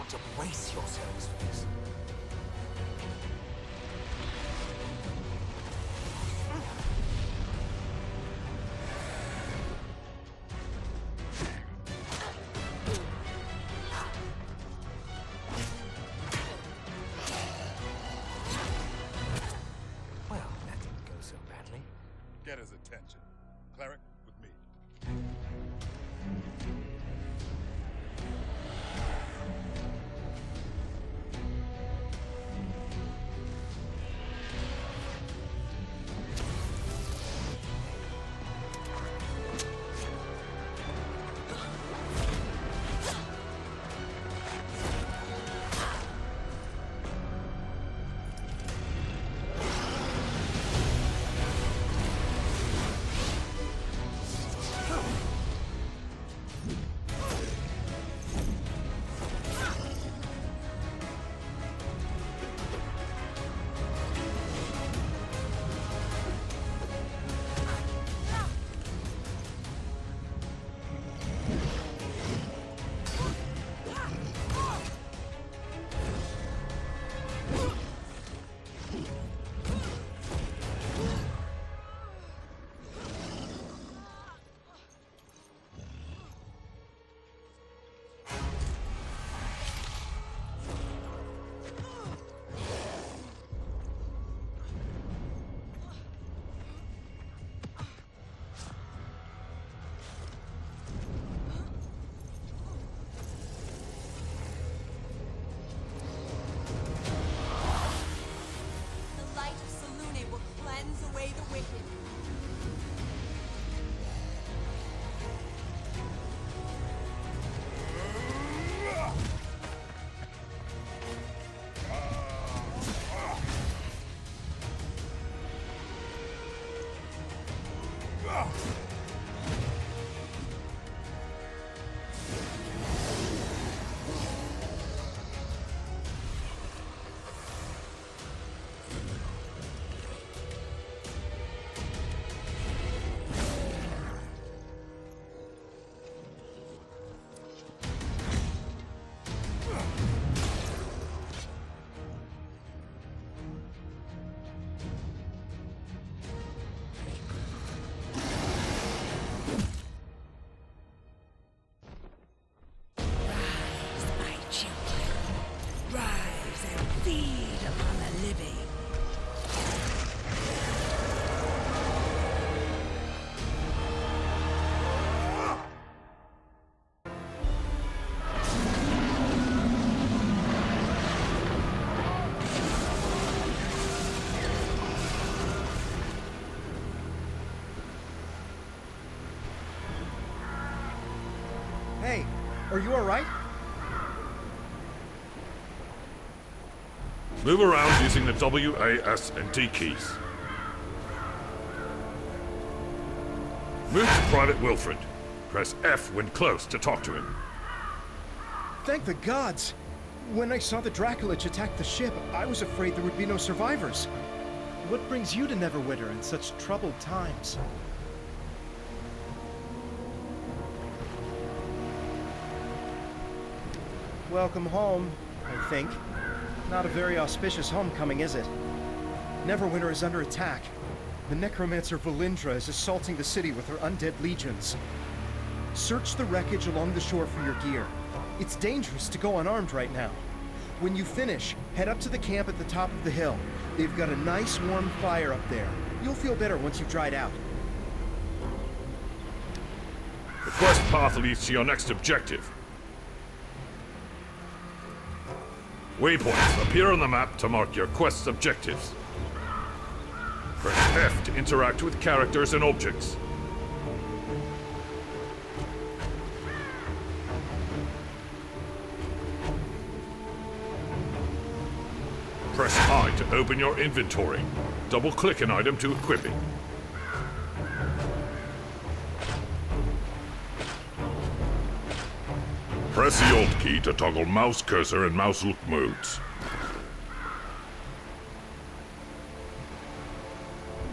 to brace yourselves for this. Well, that didn't go so badly. Get his attention. Cleric, with me. Hey, are you alright? Move around using the W, A, S, and T keys. Move to Private Wilfred. Press F when close to talk to him. Thank the gods! When I saw the Draculich attack the ship, I was afraid there would be no survivors. What brings you to Neverwinter in such troubled times? Welcome home, I think. Not a very auspicious homecoming, is it? Neverwinter is under attack. The necromancer Valindra is assaulting the city with her undead legions. Search the wreckage along the shore for your gear. It's dangerous to go unarmed right now. When you finish, head up to the camp at the top of the hill. They've got a nice warm fire up there. You'll feel better once you've dried out. The quest path leads to your next objective. Waypoints appear on the map to mark your quest's objectives. Press F to interact with characters and objects. Press I to open your inventory. Double-click an item to equip it. Press the Alt key to toggle mouse cursor and mouse look modes.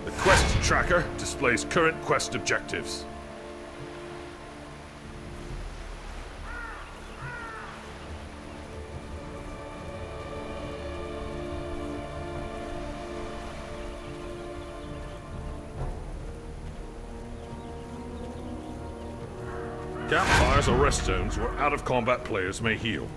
The quest tracker displays current quest objectives. Campfires are rest zones where out-of-combat players may heal.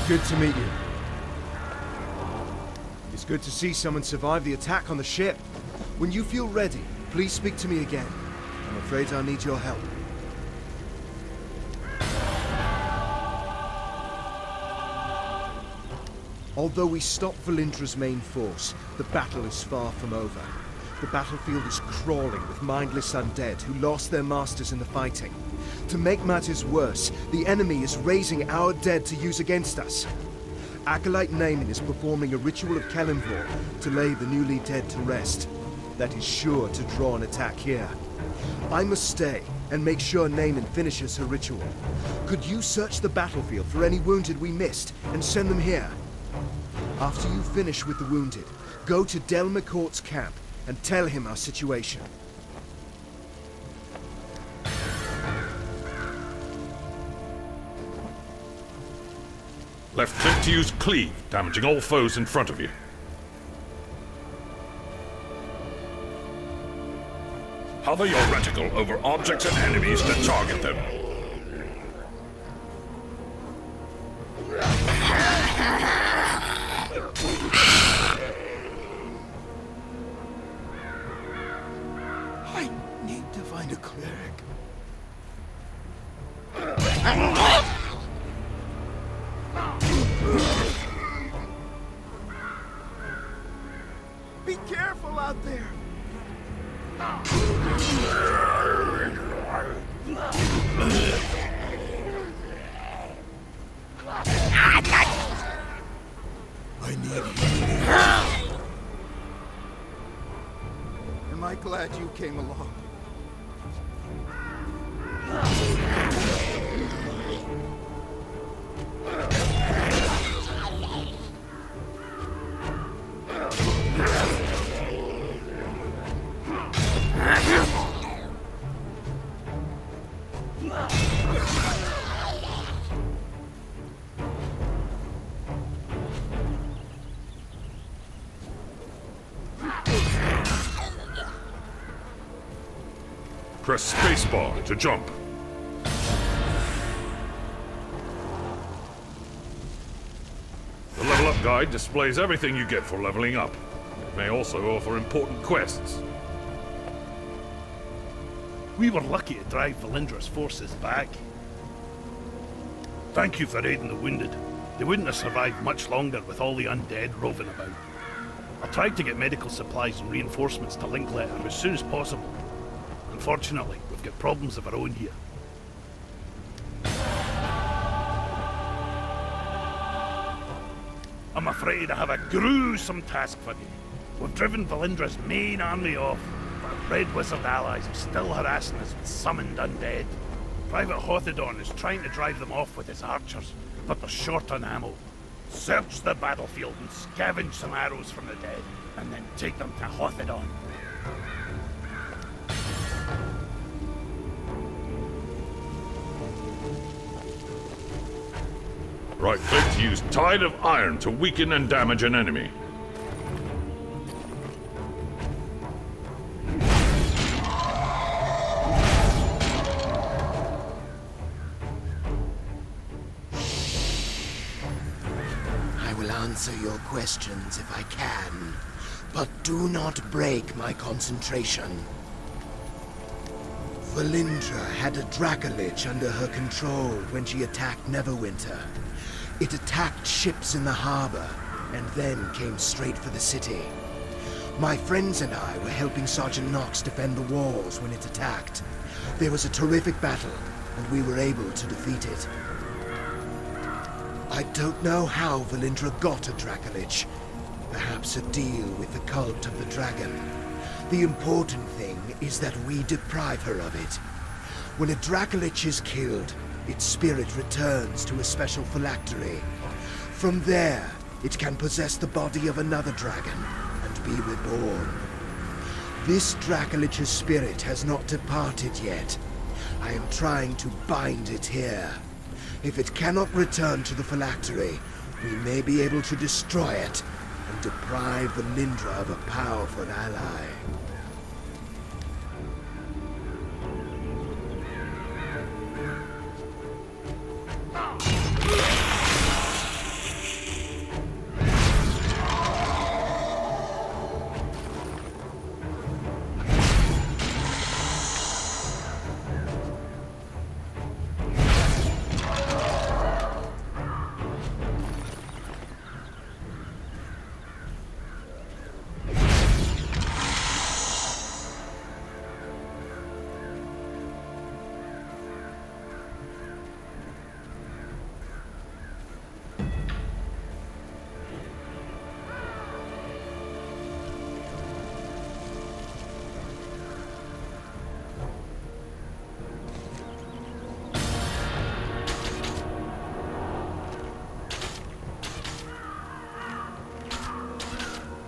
Good to meet you. It's good to see someone survive the attack on the ship. When you feel ready, please speak to me again. I'm afraid I'll need your help. Although we stopped Valindra's main force, the battle is far from over. The battlefield is crawling with mindless undead who lost their masters in the fighting. To make matters worse, the enemy is raising our dead to use against us. Acolyte Naaman is performing a ritual of Kelimvor to lay the newly dead to rest. That is sure to draw an attack here. I must stay and make sure Naaman finishes her ritual. Could you search the battlefield for any wounded we missed and send them here? After you finish with the wounded, go to Del McCourt's camp and tell him our situation. Left click to use cleave, damaging all foes in front of you. Hover your reticle over objects and enemies to target them. I need to find a cleric. Be careful out there. I need you. Am I glad you came along? Press spacebar to jump. The Level Up Guide displays everything you get for leveling up. It may also offer important quests. We were lucky to drive Valindra's forces back. Thank you for aiding the wounded. They wouldn't have survived much longer with all the undead roving about. I tried to get medical supplies and reinforcements to Linkletter as soon as possible. Unfortunately, we've got problems of our own here. I'm afraid I have a gruesome task for you. We've driven Valindra's main army off, but our Red Wizard allies are still harassing us with summoned undead. Private Hothedon is trying to drive them off with his archers, but they're short on ammo. Search the battlefield and scavenge some arrows from the dead, and then take them to Hothedon. Right-click to use Tide of Iron to weaken and damage an enemy. I will answer your questions if I can, but do not break my concentration. Valindra had a Dracolich under her control when she attacked Neverwinter. It attacked ships in the harbor, and then came straight for the city. My friends and I were helping Sergeant Knox defend the walls when it attacked. There was a terrific battle, and we were able to defeat it. I don't know how Valindra got a Dracolich. Perhaps a deal with the cult of the dragon. The important thing is that we deprive her of it. When a Dracolich is killed, its spirit returns to a special phylactery. From there, it can possess the body of another dragon and be reborn. This Dracolich's spirit has not departed yet. I am trying to bind it here. If it cannot return to the phylactery, we may be able to destroy it and deprive Valindra of a powerful ally.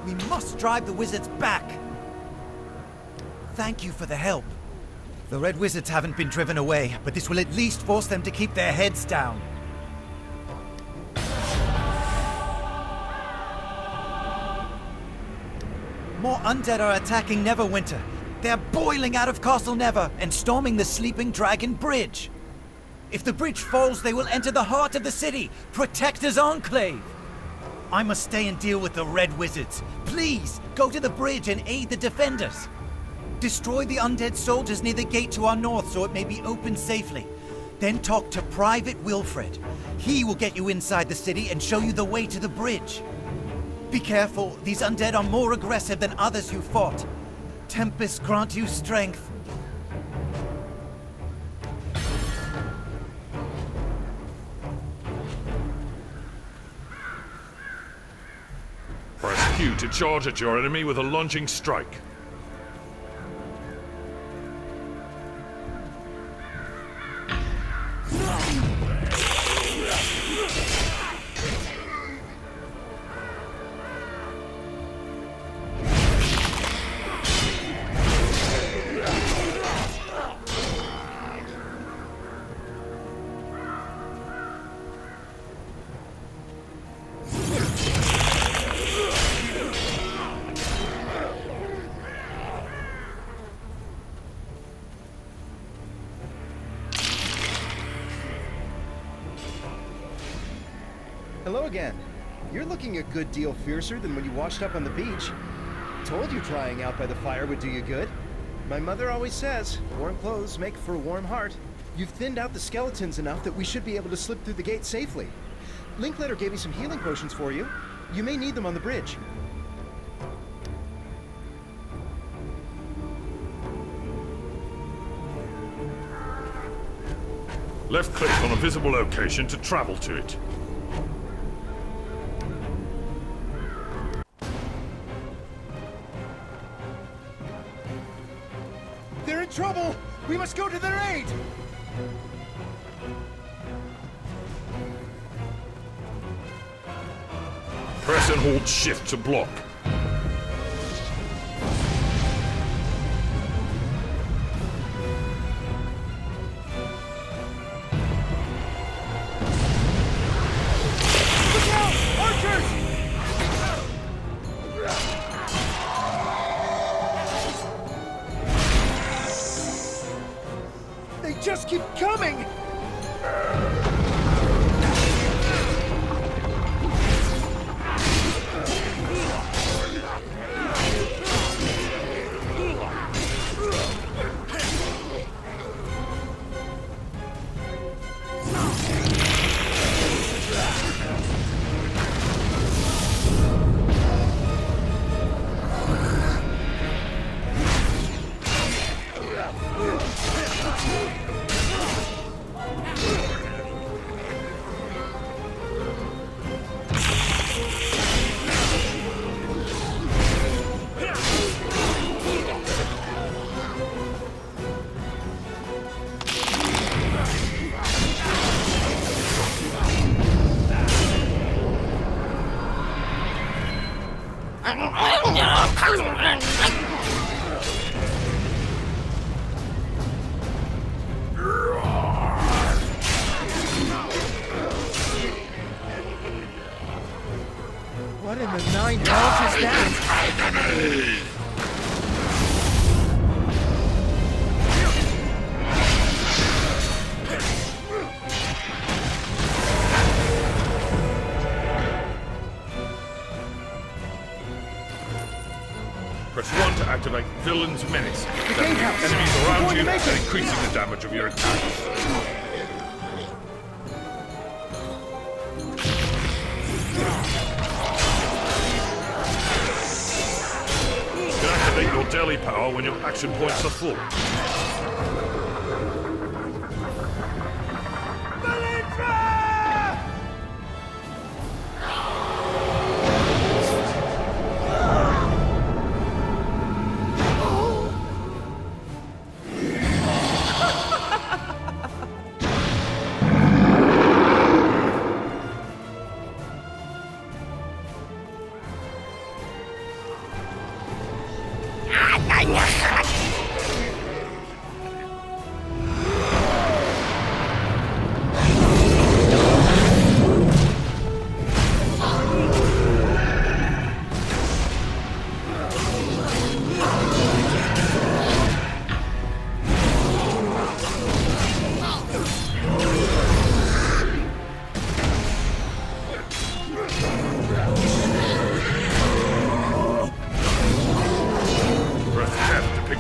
We must drive the wizards back! Thank you for the help. The Red Wizards haven't been driven away, but this will at least force them to keep their heads down. More undead are attacking Neverwinter. They're boiling out of Castle Never and storming the Sleeping Dragon Bridge. If the bridge falls, they will enter the heart of the city, Protector's Enclave. I must stay and deal with the Red Wizards. Please, go to the bridge and aid the defenders. Destroy the undead soldiers near the gate to our north so it may be opened safely. Then talk to Private Wilfred. He will get you inside the city and show you the way to the bridge. Be careful, these undead are more aggressive than others you fought. Tempest grant you strength. Press Q to charge at your enemy with a lunging strike. Hello again. You're looking a good deal fiercer than when you washed up on the beach. Told you trying out by the fire would do you good. My mother always says, warm clothes make for a warm heart. You've thinned out the skeletons enough that we should be able to slip through the gate safely. Linkletter gave me some healing potions for you. You may need them on the bridge. Left-click on a visible location to travel to it. They're in trouble! We must go to their aid! Press and hold shift to block. They just keep coming! What in the nine hells is that? Press 1 to activate Villain's Menace. The gatehouse! Enemies We're around going you to make and it! increasing the damage of your attack. You can activate your daily power when your action points are full.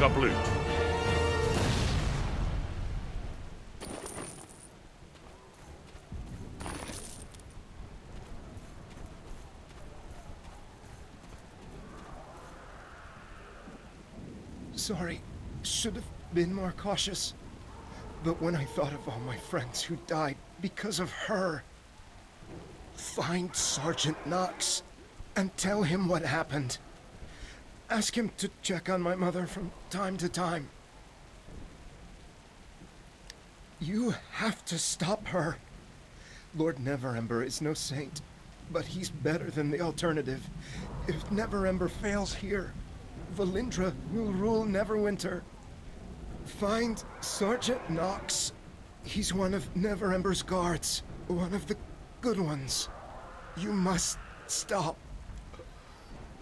Up loot. Sorry, should have been more cautious. But when I thought of all my friends who died because of her, find Sergeant Knox and tell him what happened. Ask him to check on my mother from time to time. You have to stop her. Lord Neverember is no saint, but he's better than the alternative. If Neverember fails here, Valindra will rule Neverwinter. Find Sergeant Knox. He's one of Neverember's guards, one of the good ones. You must stop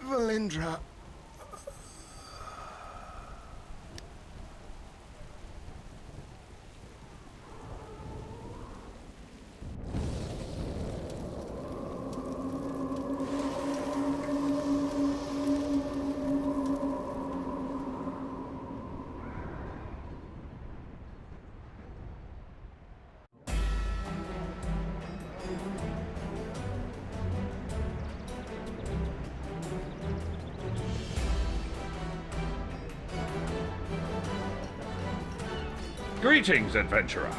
Valindra. Greetings, adventurer.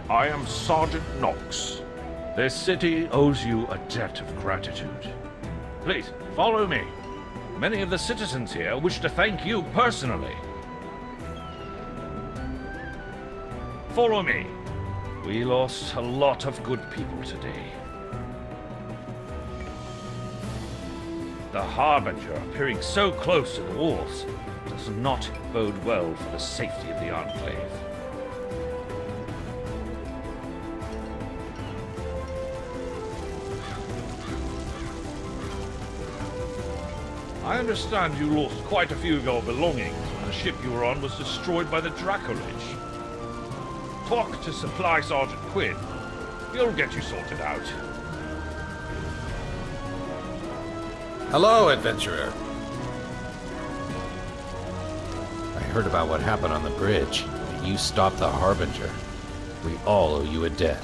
I am Sergeant Knox. This city owes you a debt of gratitude. Please, follow me. Many of the citizens here wish to thank you personally. Follow me. We lost a lot of good people today. The Harbinger appearing so close to the walls does not bode well for the safety of the Enclave. I understand you lost quite a few of your belongings when the ship you were on was destroyed by the Dracolich. Talk to Supply Sergeant Quinn. He'll get you sorted out. Hello, adventurer. I heard about what happened on the bridge. You stopped the Harbinger. We all owe you a debt.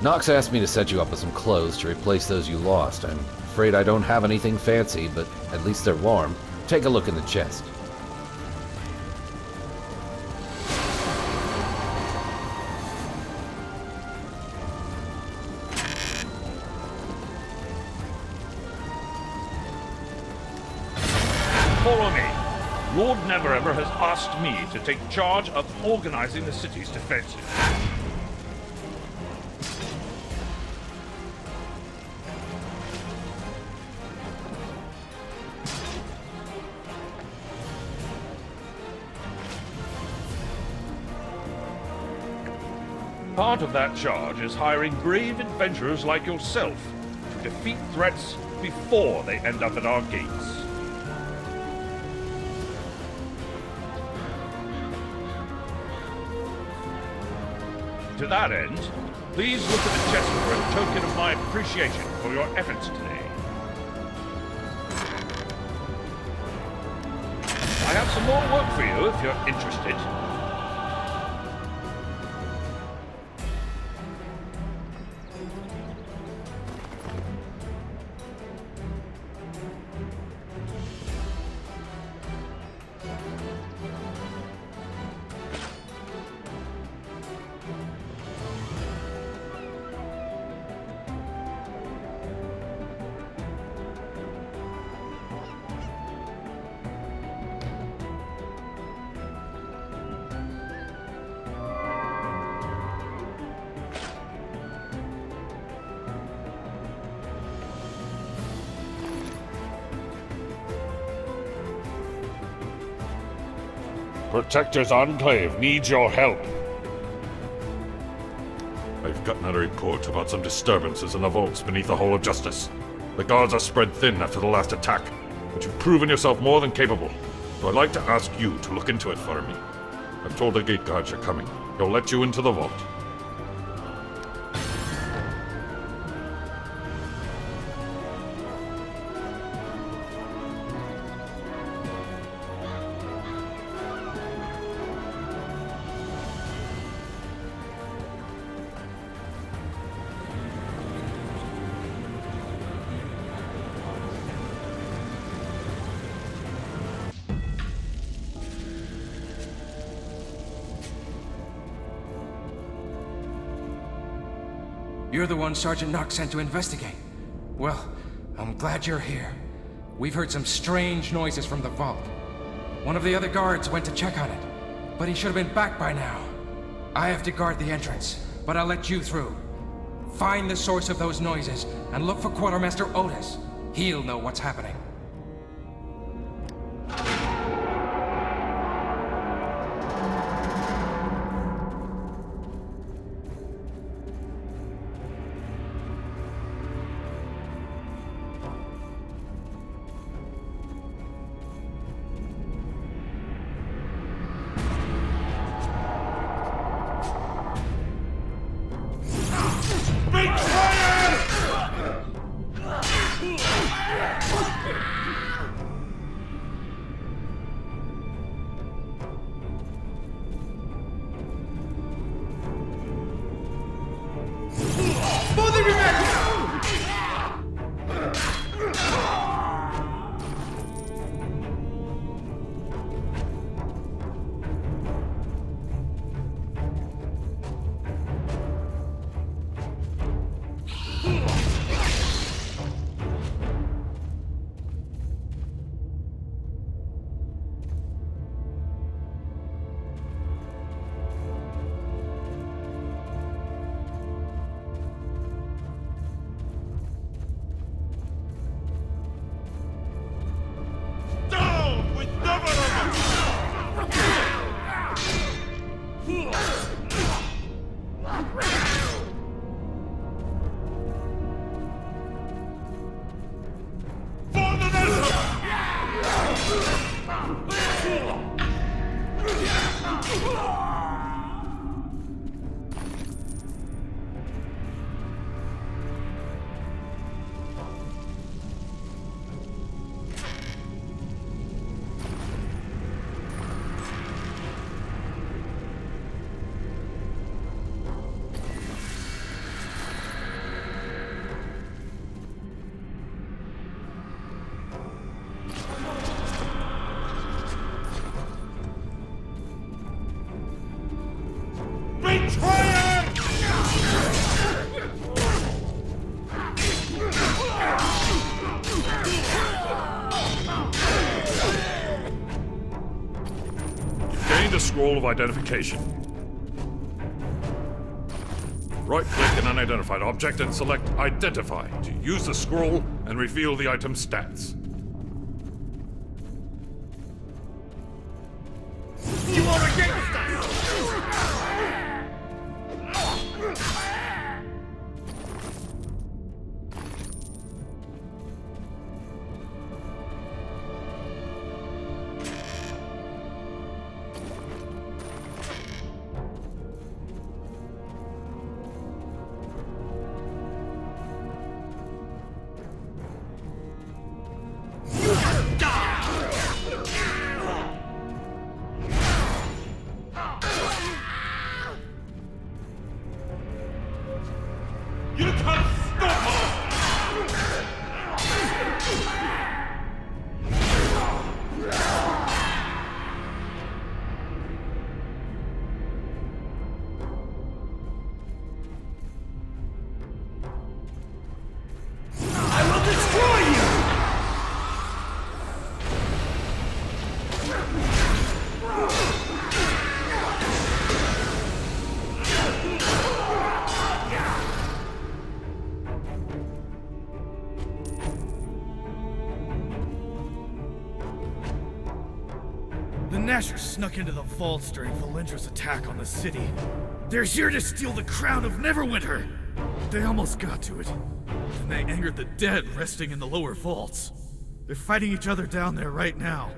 Knox asked me to set you up with some clothes to replace those you lost. I'm afraid I don't have anything fancy, but at least they're warm. Take a look in the chest. Follow me. Lord Neverember has asked me to take charge of organizing the city's defenses. Part of that charge is hiring brave adventurers like yourself to defeat threats before they end up at our gates. To that end, please look at the chest for a token of my appreciation for your efforts today. I have some more work for you if you're interested. Protector's Enclave needs your help. I've gotten a report about some disturbances in the vaults beneath the Hall of Justice. The guards are spread thin after the last attack, but you've proven yourself more than capable. So I'd like to ask you to look into it for me. I've told the gate guards you're coming. He'll let you into the vault. You're the one Sergeant Knox sent to investigate. Well, I'm glad you're here. We've heard some strange noises from the vault. One of the other guards went to check on it, but he should have been back by now. I have to guard the entrance, but I'll let you through. Find the source of those noises and look for Quartermaster Otis. He'll know what's happening. Scroll of identification. Right-click an unidentified object and select Identify to use the scroll and reveal the item's stats. You are against us! Nashers snuck into the vaults during Valindra's attack on the city. They're here to steal the crown of Neverwinter! They almost got to it. Then they angered the dead resting in the lower vaults. They're fighting each other down there right now.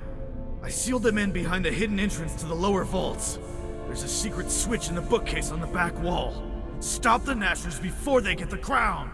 I sealed them in behind the hidden entrance to the lower vaults. There's a secret switch in the bookcase on the back wall. Stop the Nashers before they get the crown!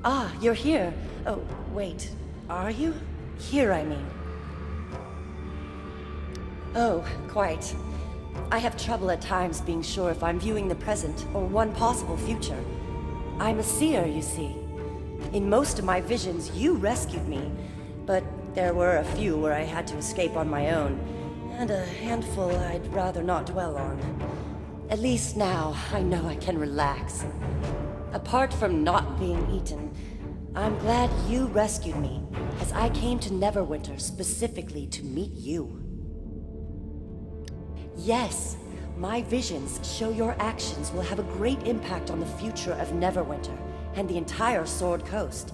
Ah, you're here. Oh, wait. Are you? Here, I mean. Oh, quite. I have trouble at times being sure if I'm viewing the present or one possible future. I'm a seer, you see. In most of my visions, you rescued me, but there were a few where I had to escape on my own, and a handful I'd rather not dwell on. At least now, I know I can relax. Apart from not being eaten, I'm glad you rescued me, as I came to Neverwinter specifically to meet you. Yes, my visions show your actions will have a great impact on the future of Neverwinter and the entire Sword Coast.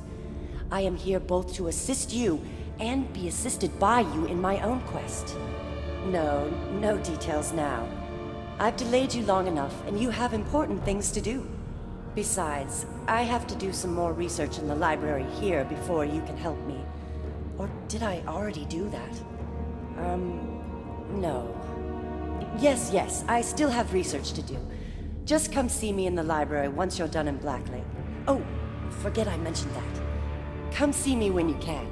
I am here both to assist you and be assisted by you in my own quest. No details now. I've delayed you long enough, and you have important things to do. Besides, I have to do some more research in the library here before you can help me. Or did I already do that? No. Yes, I still have research to do. Just come see me in the library once you're done in Blacklake. Oh, forget I mentioned that. Come see me when you can.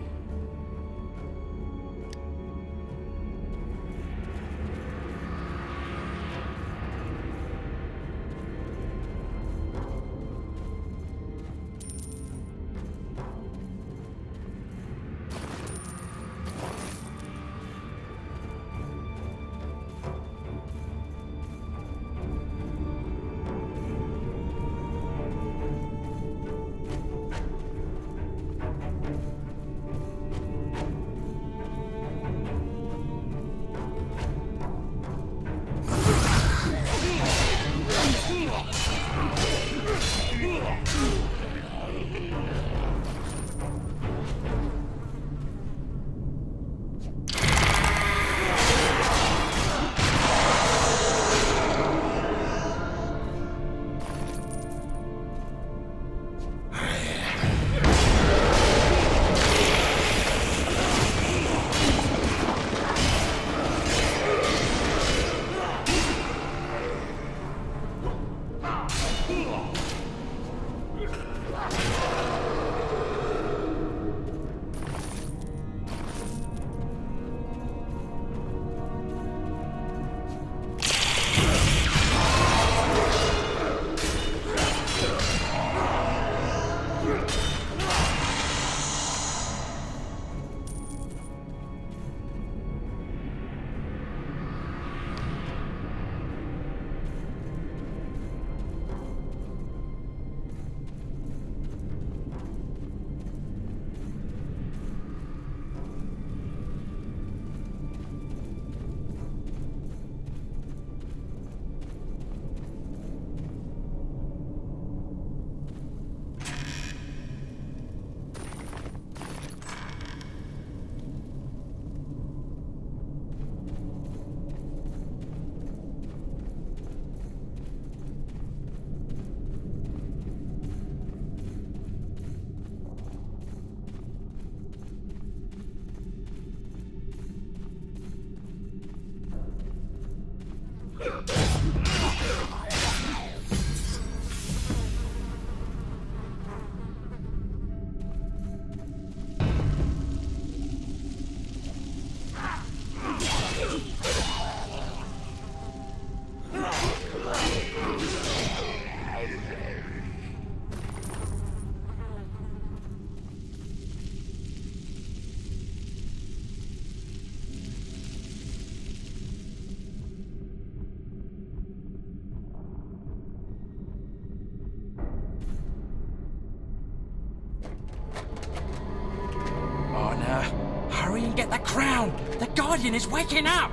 down! The Guardian is waking up!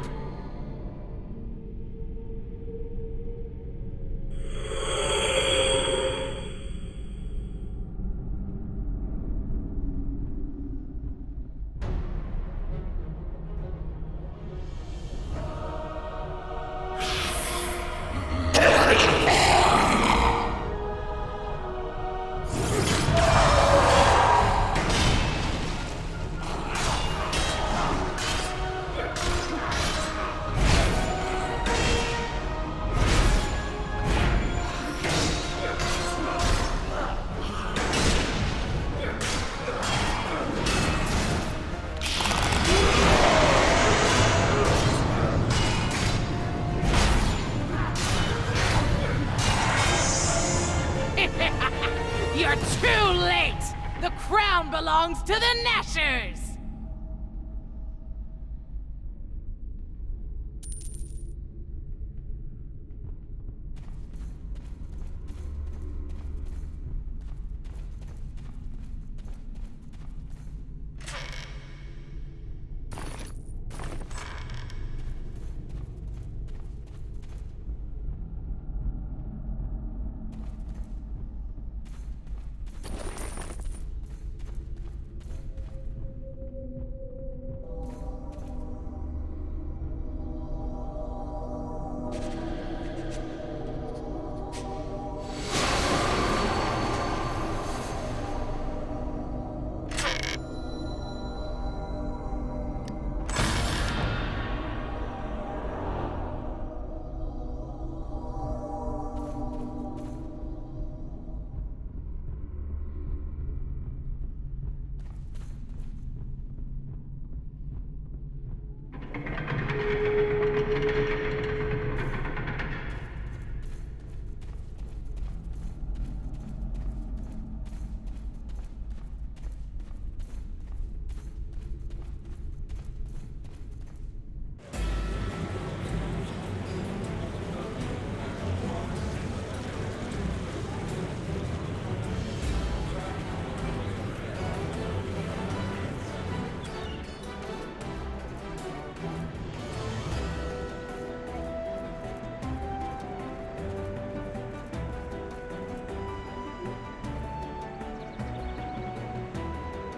You're too late! The crown belongs to the Nashers!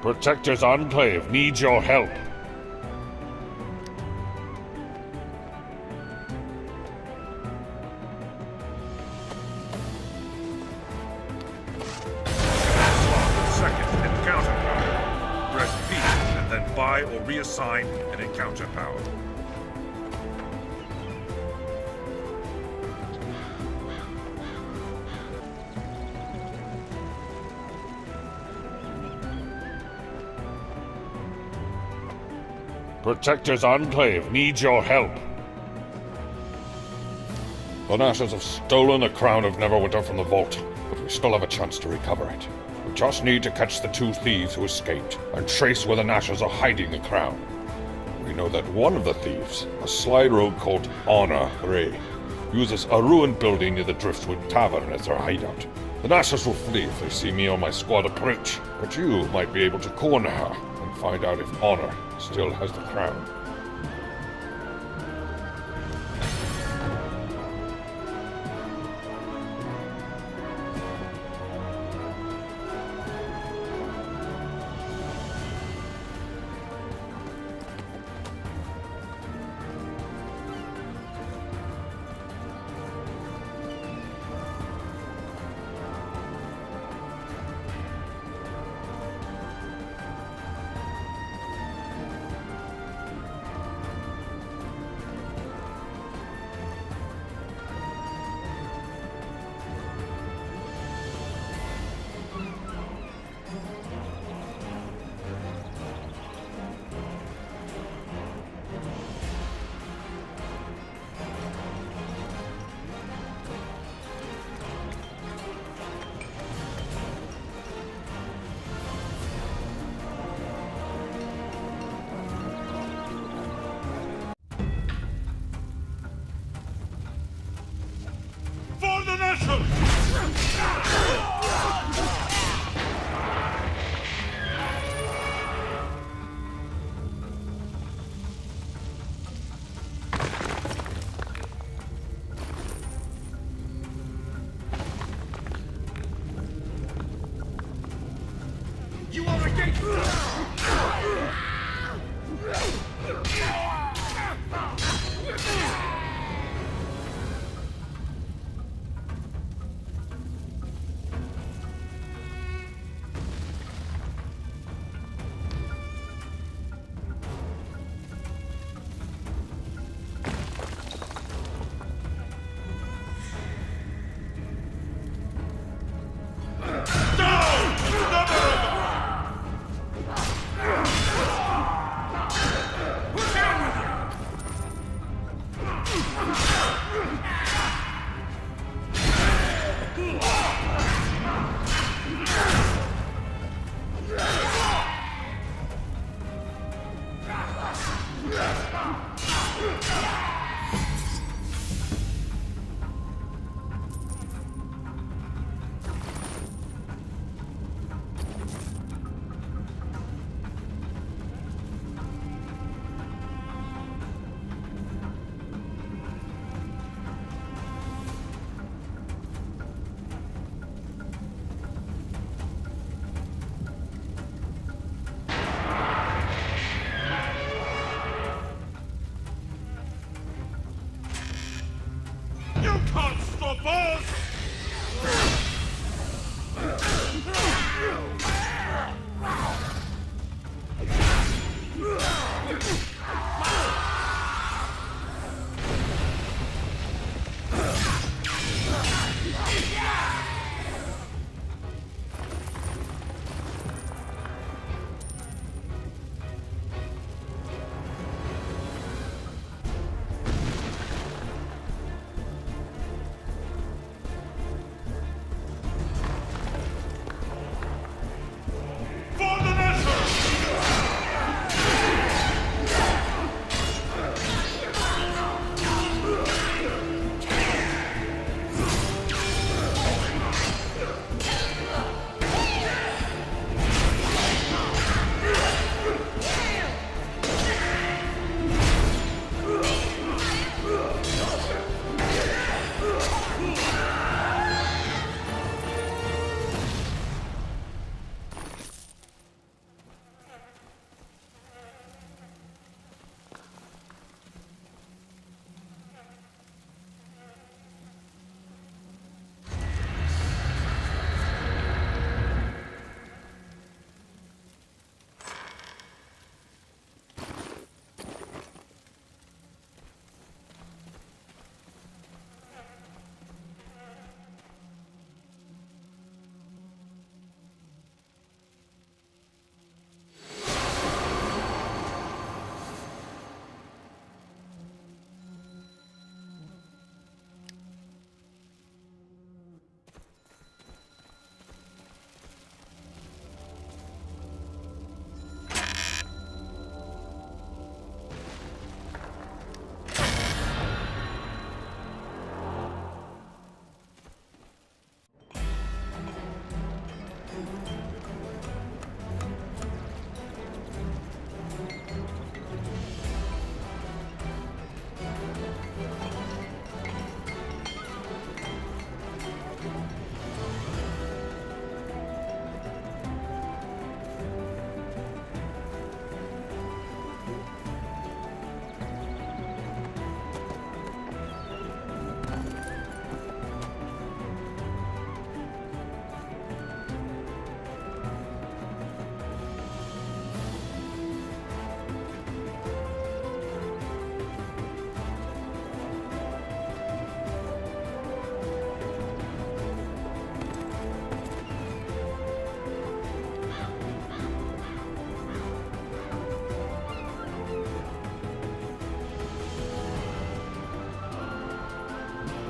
Protector's Enclave needs your help. Second, encounter power. Press P and then buy or reassign an encounter power. Protector's Enclave needs your help. The Nashers have stolen the crown of Neverwinter from the vault, but we still have a chance to recover it. We just need to catch the two thieves who escaped and trace where the Nashers are hiding the crown. We know that one of the thieves, a sly rogue called Honor 3, uses a ruined building near the Driftwood Tavern as their hideout. The Nashers will flee if they see me or my squad approach, but you might be able to corner her and find out if Honor still has the crown.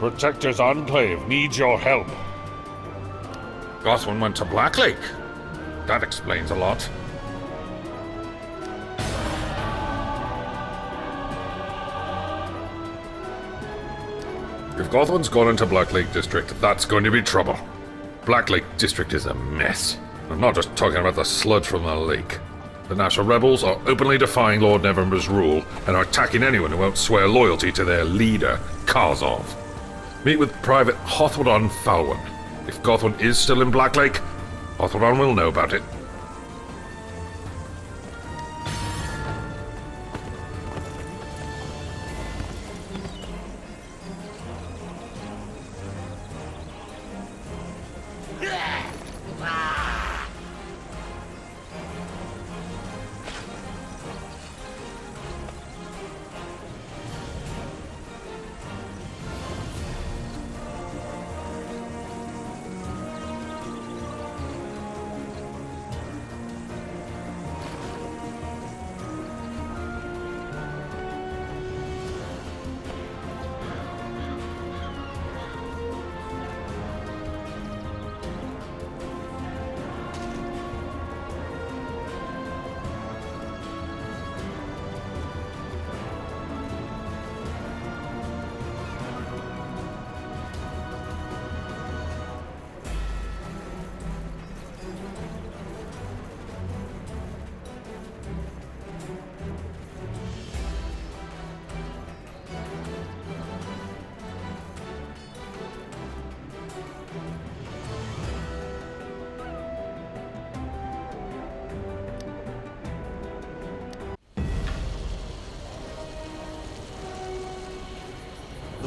Protector's Enclave needs your help. Gotham went to Blacklake. That explains a lot. If Gothwan's gone into Blacklake District, that's going to be trouble. Blacklake District is a mess. I'm not just talking about the sludge from the lake. The National Rebels are openly defying Lord Neverwinter's rule and are attacking anyone who won't swear loyalty to their leader, Karzov. Meet with Private Hawthorne Falwen. If Gothwan is still in Blacklake, Hawthorne will know about it.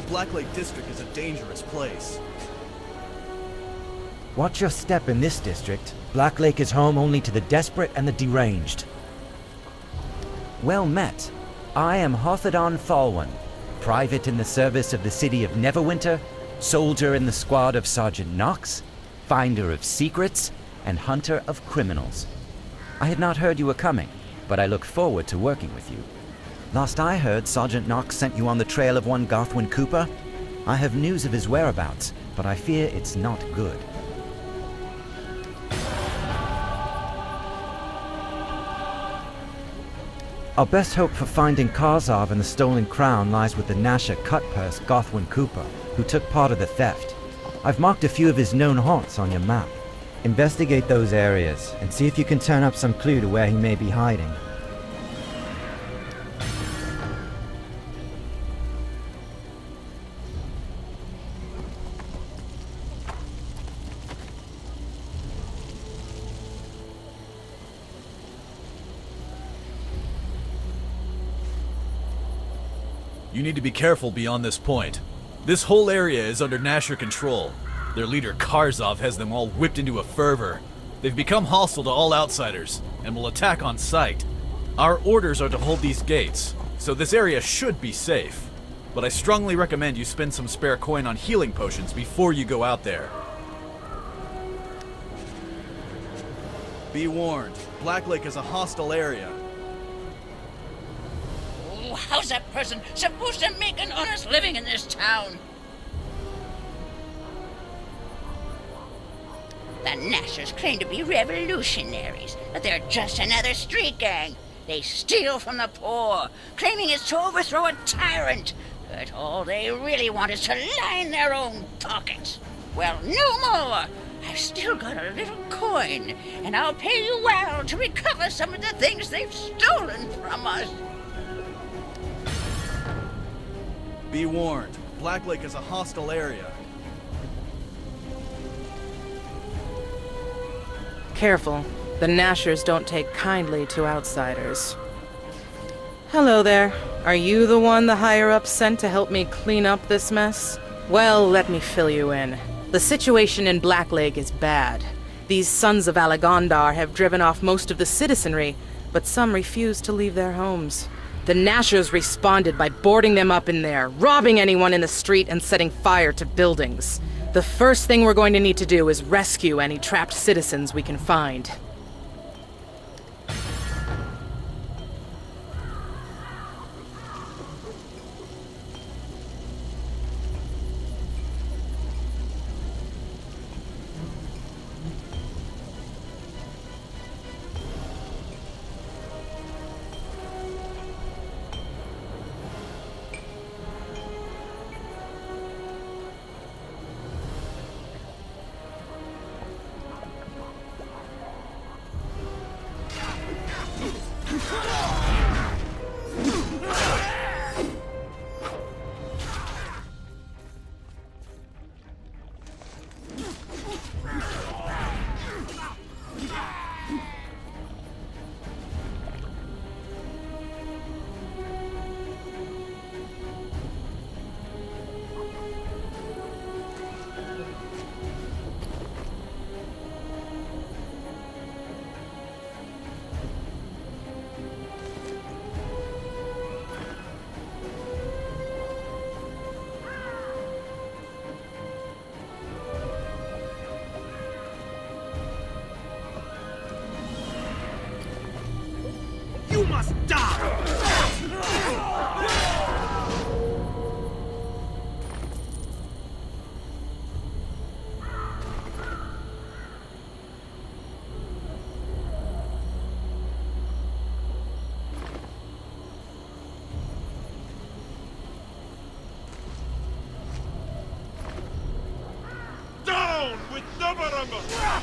Blacklake District is a dangerous place. Watch your step in this district. Blacklake is home only to the desperate and the deranged. Well met. I am Hawthorne Falwen, private in the service of the city of Neverwinter, soldier in the squad of Sergeant Knox, finder of secrets, and hunter of criminals. I had not heard you were coming, but I look forward to working with you. Last I heard, Sergeant Knox sent you on the trail of one Gothwin Cooper. I have news of his whereabouts, but I fear it's not good. Our best hope for finding Karzov and the stolen crown lies with the Nasher cutpurse Gothwin Cooper, who took part of the theft. I've marked a few of his known haunts on your map. Investigate those areas, and see if you can turn up some clue to where he may be hiding. You need to be careful beyond this point. This whole area is under Nasher control. Their leader Karzov has them all whipped into a fervor. They've become hostile to all outsiders, and will attack on sight. Our orders are to hold these gates, so this area should be safe. But I strongly recommend you spend some spare coin on healing potions before you go out there. Be warned, Blacklake is a hostile area. How's that person supposed to make an honest living in this town? The Nashers claim to be revolutionaries, but they're just another street gang. They steal from the poor, claiming it's to overthrow a tyrant. But all they really want is to line their own pockets. Well, no more. I've still got a little coin, and I'll pay you well to recover some of the things they've stolen from us. Be warned, Blacklake is a hostile area. Careful. The Nashers don't take kindly to outsiders. Hello there. Are you the one the higher-ups sent to help me clean up this mess? Well, let me fill you in. The situation in Blacklake is bad. These sons of Alagondar have driven off most of the citizenry, but some refuse to leave their homes. The Nashers responded by boarding them up in there, robbing anyone in the street, and setting fire to buildings. The first thing we're going to need to do is rescue any trapped citizens we can find. must die! Down with Neverwinter!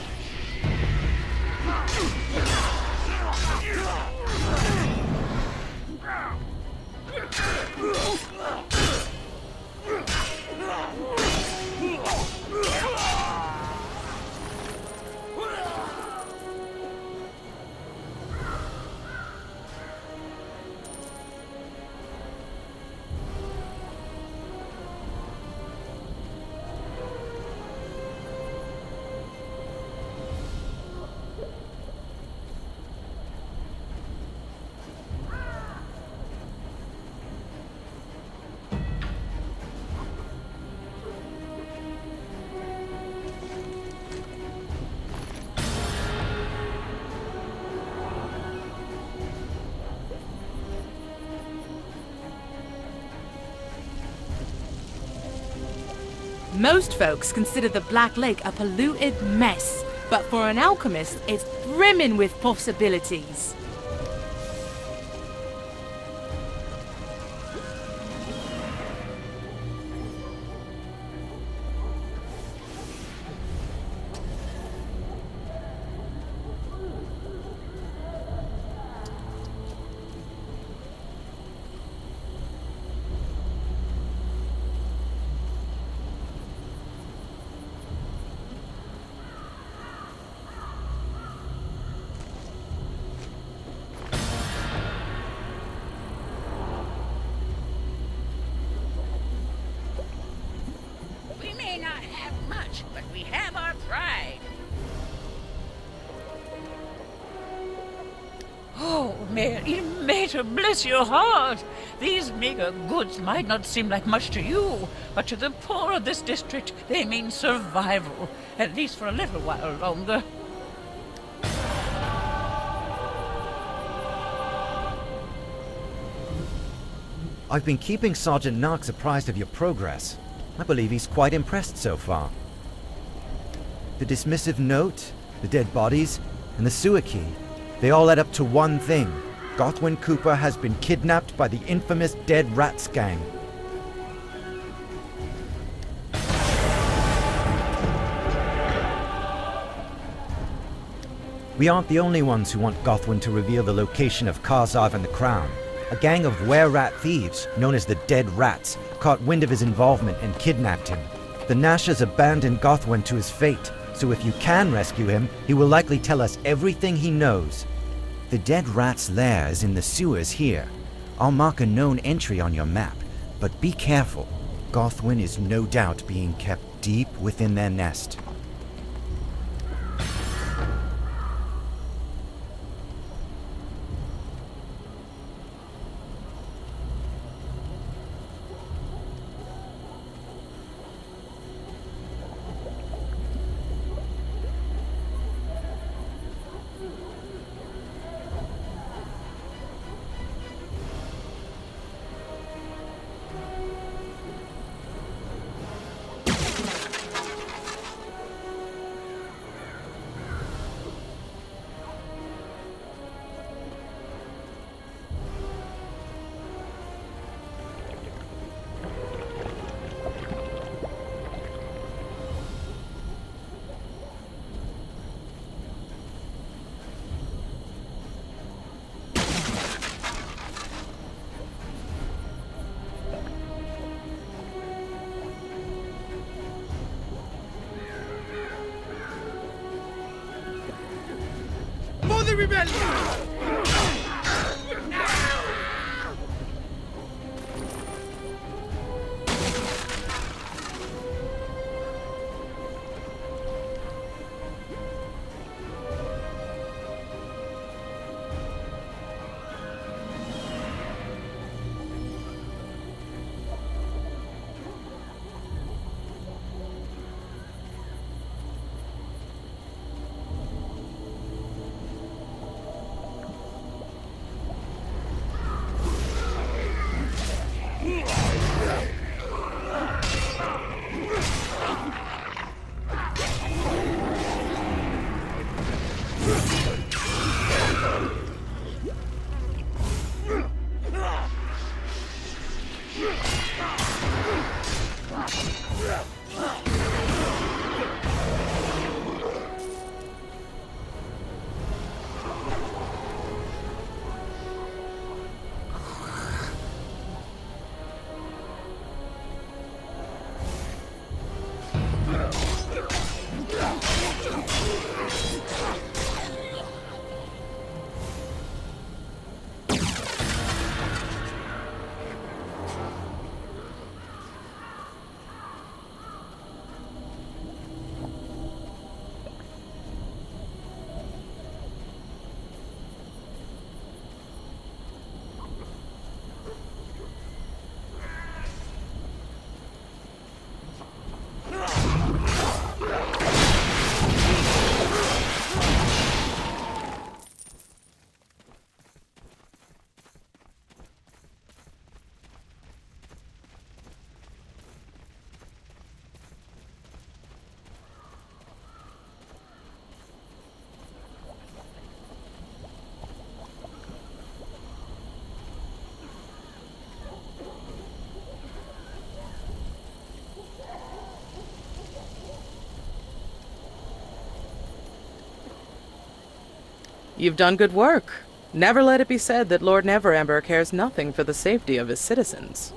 Most folks consider the Black Lake a polluted mess, but for an alchemist, it's brimming with possibilities. We may not have much, but we have our pride. Oh, Mater, bless your heart. These meager goods might not seem like much to you, but to the poor of this district, they mean survival, at least for a little while longer. I've been keeping Sergeant Knox apprised of your progress. I believe he's quite impressed so far. The dismissive note, the dead bodies, and the sewer key, they all add up to one thing. Gothwin Cooper has been kidnapped by the infamous Dead Rats gang. We aren't the only ones who want Gothwin to reveal the location of Karzarv and the Crown. A gang of were-rat thieves, known as the Dead Rats, caught wind of his involvement and kidnapped him. The Nashers abandoned Gothwin to his fate, so if you can rescue him, he will likely tell us everything he knows. The Dead Rat's lair is in the sewers here. I'll mark a known entry on your map, but be careful. Gothwin is no doubt being kept deep within their nest. For the rebellion! You've done good work. Never let it be said that Lord Neverember cares nothing for the safety of his citizens.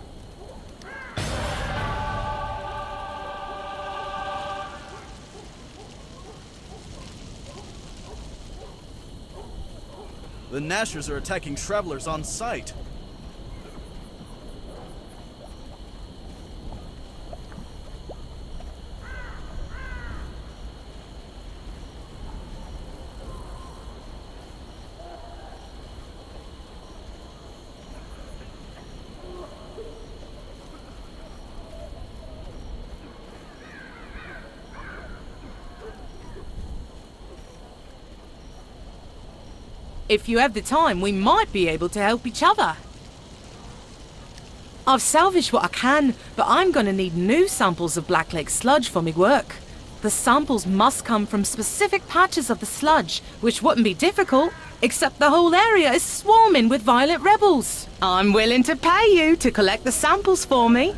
The Nashers are attacking travelers on sight. If you have the time, we might be able to help each other. I've salvaged what I can, but I'm gonna need new samples of Black Lake sludge for me work. The samples must come from specific patches of the sludge, which wouldn't be difficult, except the whole area is swarming with violent rebels. I'm willing to pay you to collect the samples for me.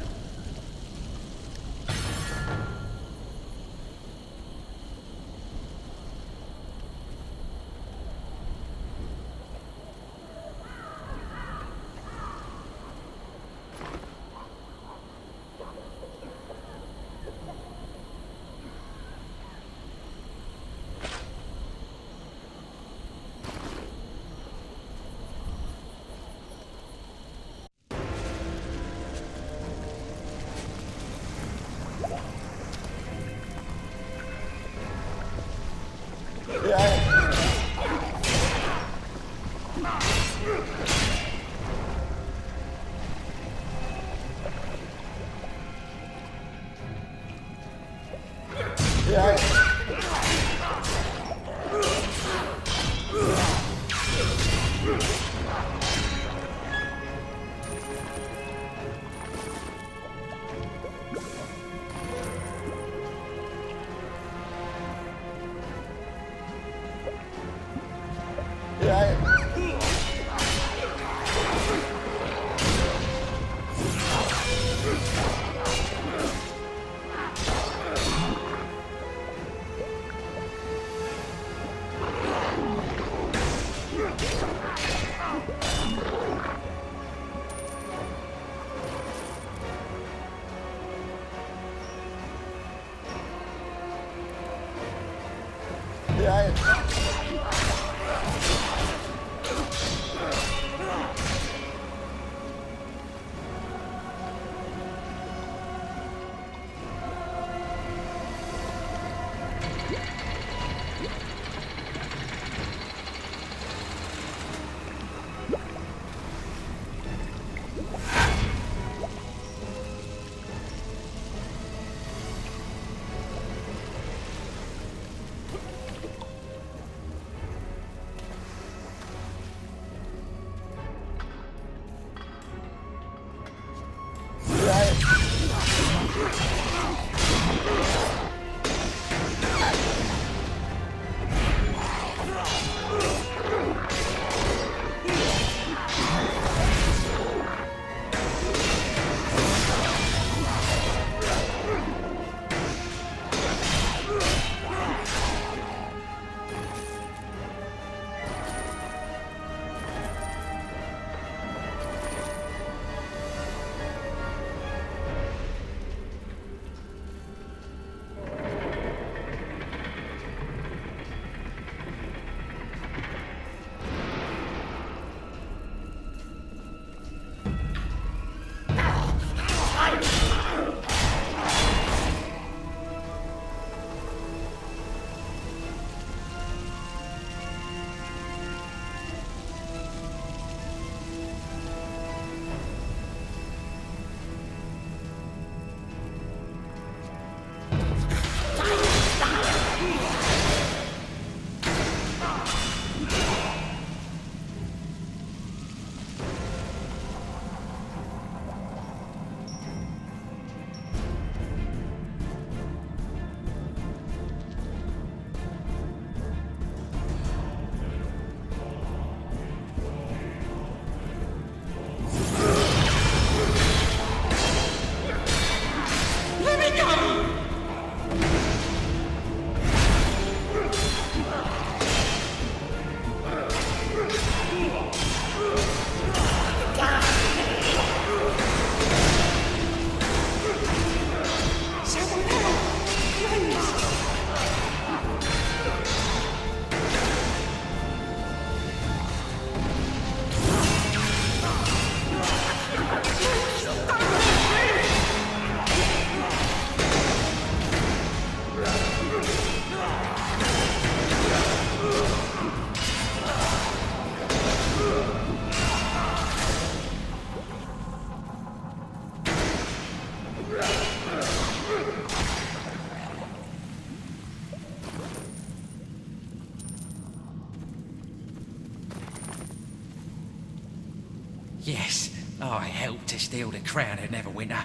I helped to steal the crown of Neverwinter.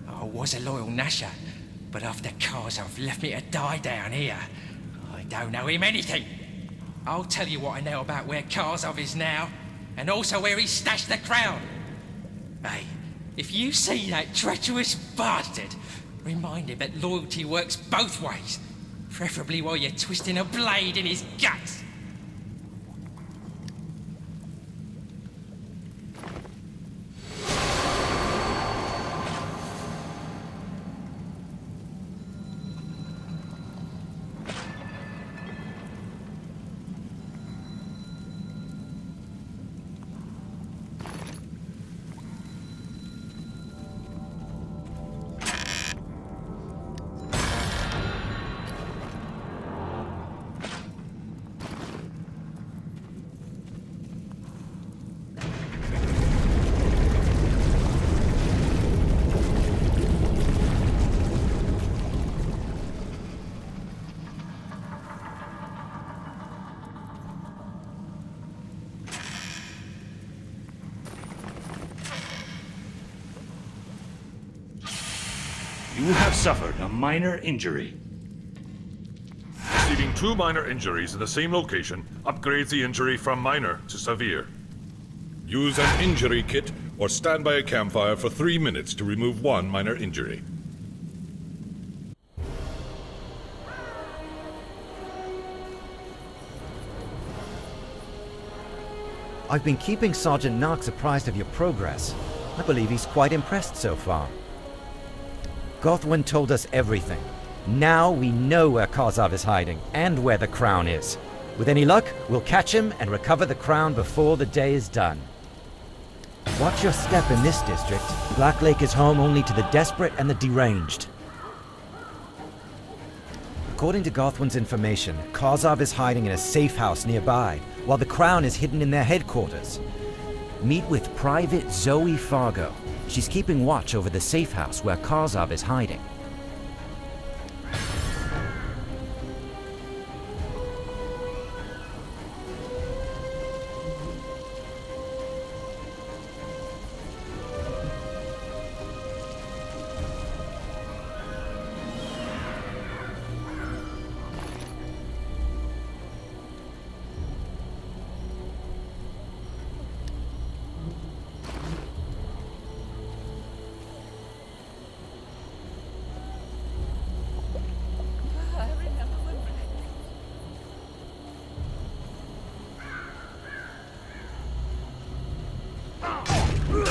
I was a loyal Nasher, but after Karzov left me to die down here, I don't know him anything. I'll tell you what I know about where Karzov is now, and also where he stashed the crown. Hey, if you see that treacherous bastard, remind him that loyalty works both ways, preferably while you're twisting a blade in his guts. You have suffered a minor injury. Receiving 2 minor injuries in the same location upgrades the injury from minor to severe. Use an injury kit or stand by a campfire for 3 minutes to remove 1 minor injury. I've been keeping Sergeant Knox apprised of your progress. I believe he's quite impressed so far. Gothwin told us everything. Now we know where Karzov is hiding, and where the crown is. With any luck, we'll catch him and recover the crown before the day is done. Watch your step in this district. Black Lake is home only to the desperate and the deranged. According to Gothwin's information, Karzov is hiding in a safe house nearby, while the crown is hidden in their headquarters. Meet with Private Zoe Fargo. She's keeping watch over the safe house where Karzov is hiding.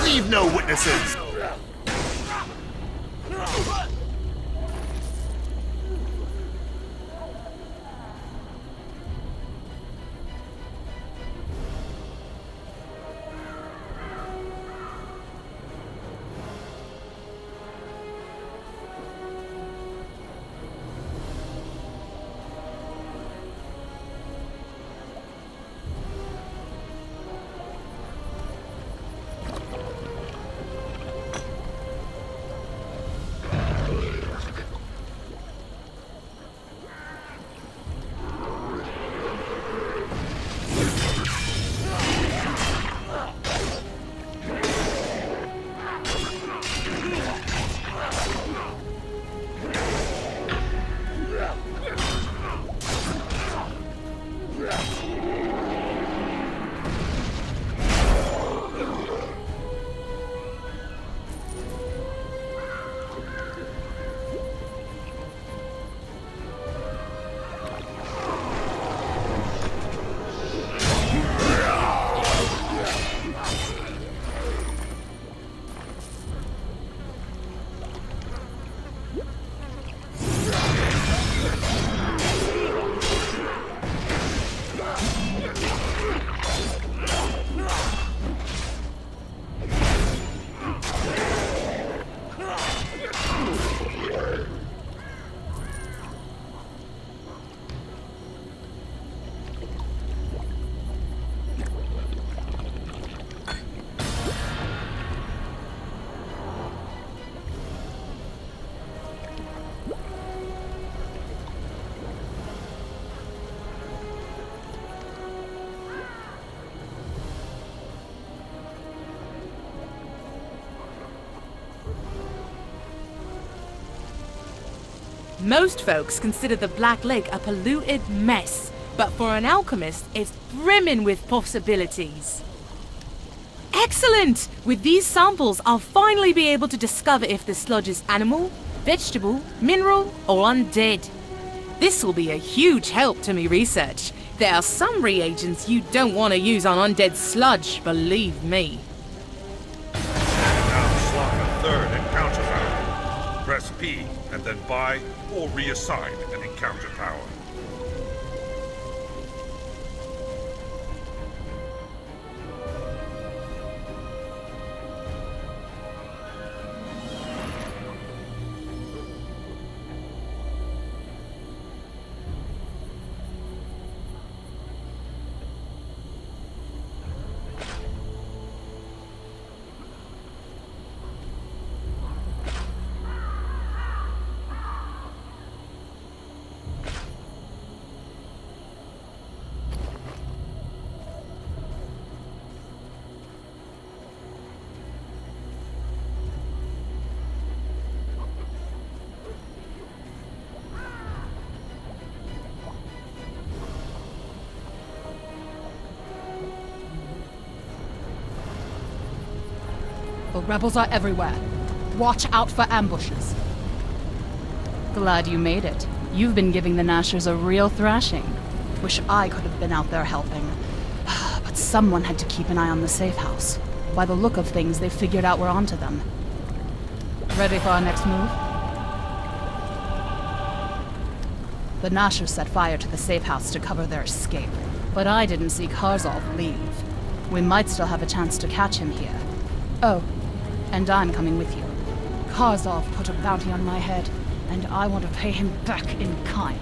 Leave no witnesses! Most folks consider the Black Lake a polluted mess, but for an alchemist, it's brimming with possibilities. Excellent! With these samples, I'll finally be able to discover if the sludge is animal, vegetable, mineral, or undead. This will be a huge help to me research. There are some reagents you don't want to use on undead sludge, believe me. Now slot a third encounter power. Press P and then buy or reassign an encounter power. The rebels are everywhere. Watch out for ambushes. Glad you made it. You've been giving the Nashers a real thrashing. Wish I could have been out there helping. But someone had to keep an eye on the safe house. By the look of things, they've figured out we're onto them. Ready for our next move? The Nashers set fire to the safe house to cover their escape. But I didn't see Karzov leave. We might still have a chance to catch him here. Oh, and I'm coming with you. Karzov put a bounty on my head, and I want to pay him back in kind.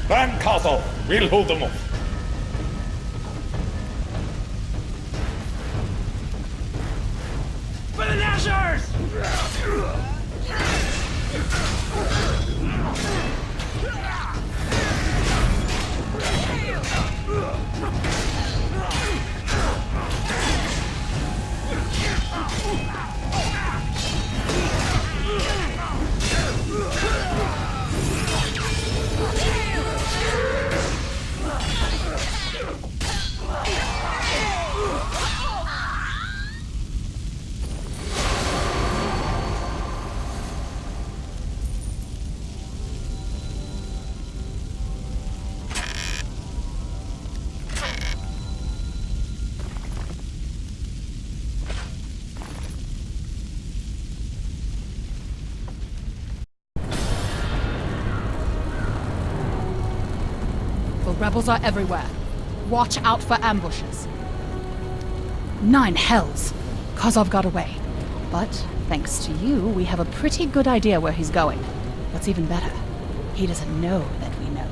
Stand, Castle! We'll hold them off. For the Nashers! Rebels are everywhere. Watch out for ambushes. 9 hells! Kozov got away. But, thanks to you, we have a pretty good idea where he's going. What's even better, he doesn't know that we know.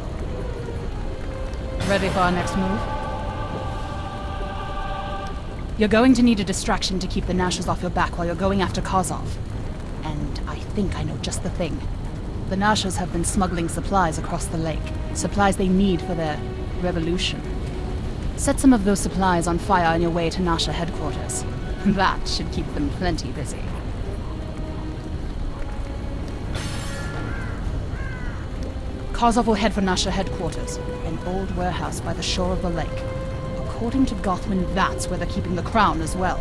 Ready for our next move? You're going to need a distraction to keep the Nashers off your back while you're going after Kozov. And I think I know just the thing. The Nashers have been smuggling supplies across the lake. Supplies they need for their revolution. Set some of those supplies on fire on your way to Nasha headquarters. That should keep them plenty busy. Kozov will head for Nasha headquarters, an old warehouse by the shore of the lake. According to Gothman, that's where they're keeping the crown as well.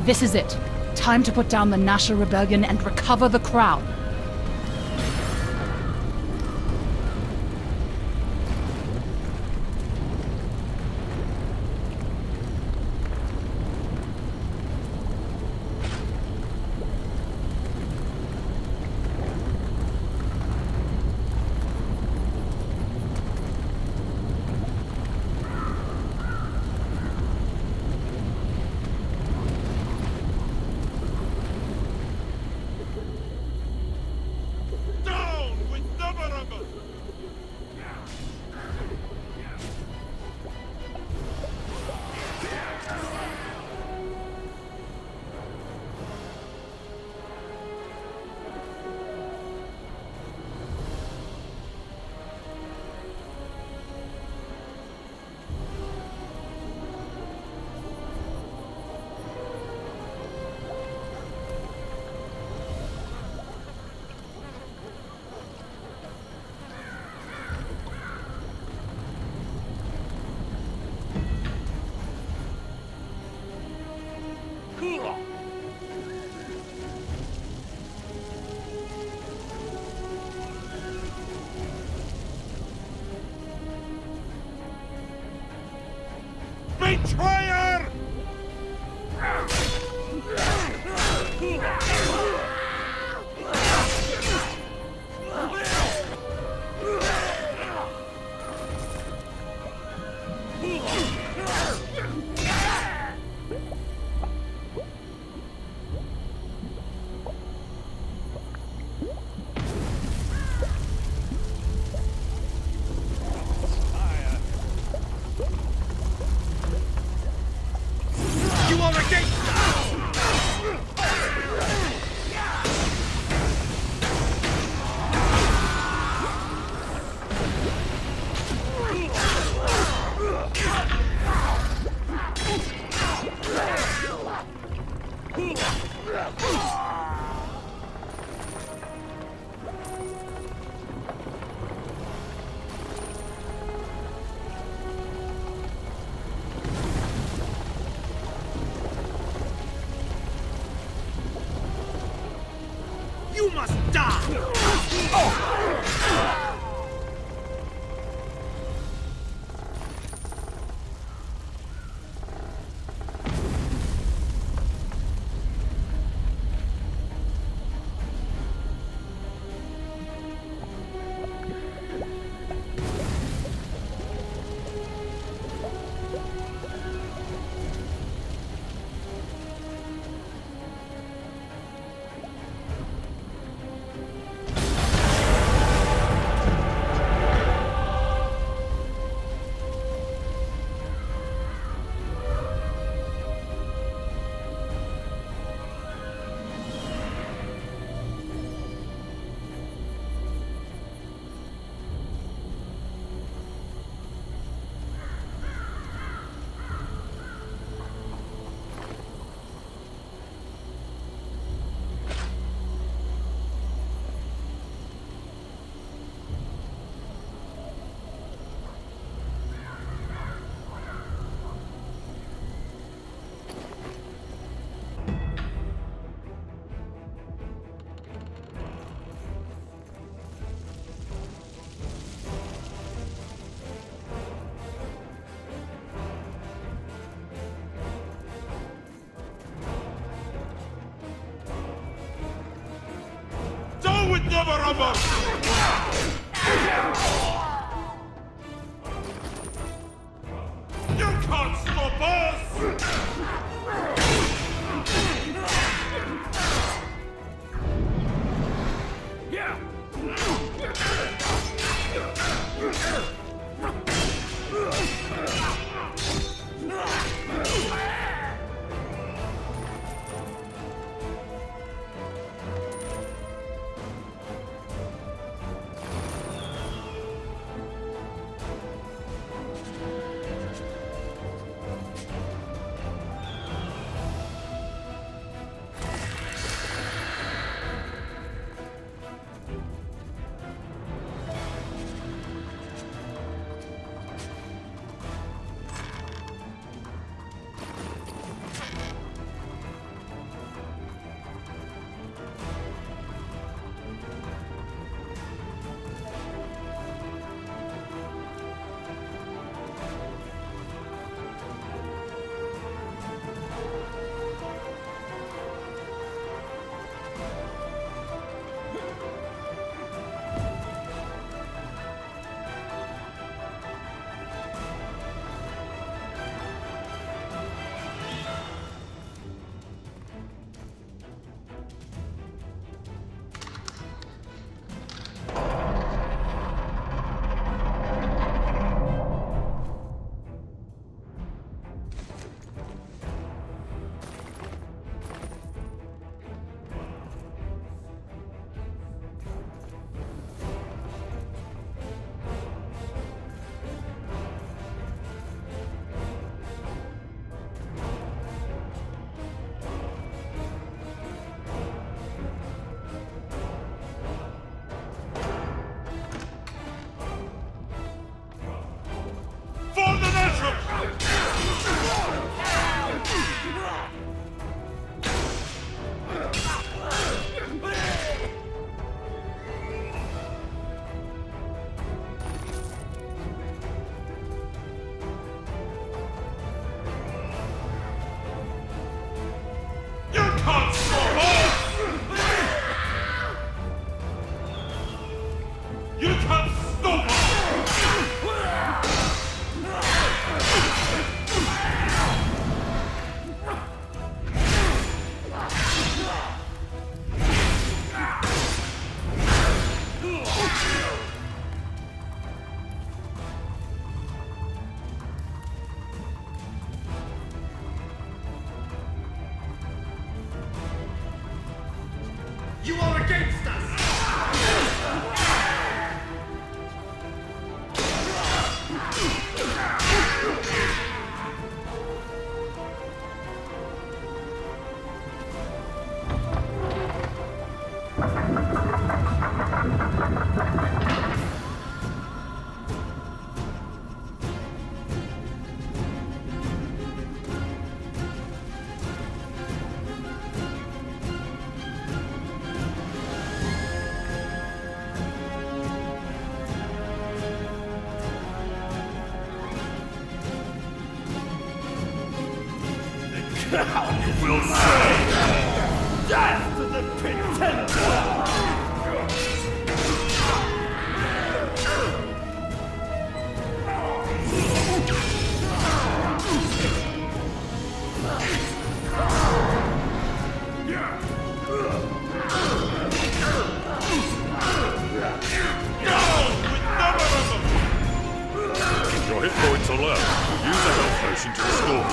This is it. Time to put down the Nasha rebellion and recover the crown. Betrayer! You must die! Oh. Neverwinter! You can't stop us! Yeah! You are against us! We'll say death to the pretender! Your hit points are low. Use a health potion to restore.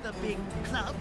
the big club.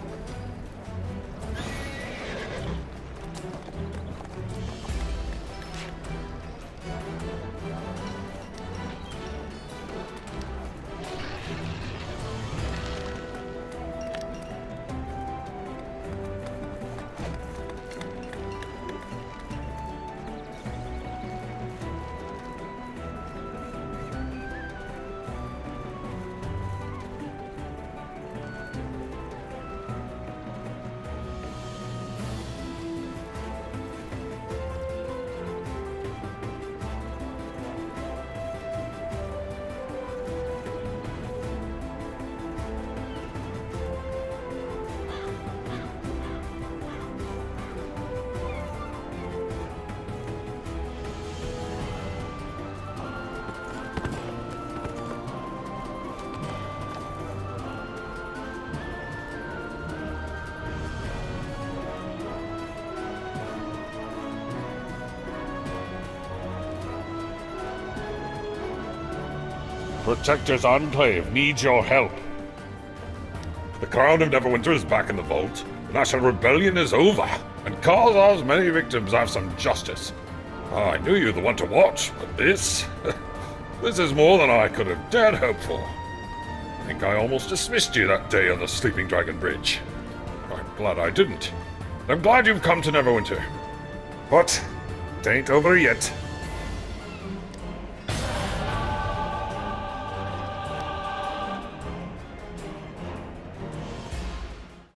Protector's Enclave needs your help. The crown of Neverwinter is back in the vault. The National Rebellion is over, and Karzar's many victims have some justice. I knew you were the one to watch, but this... this is more than I could have dared hope for. I think I almost dismissed you that day on the Sleeping Dragon Bridge. I'm glad I didn't. I'm glad you've come to Neverwinter. But it ain't over yet.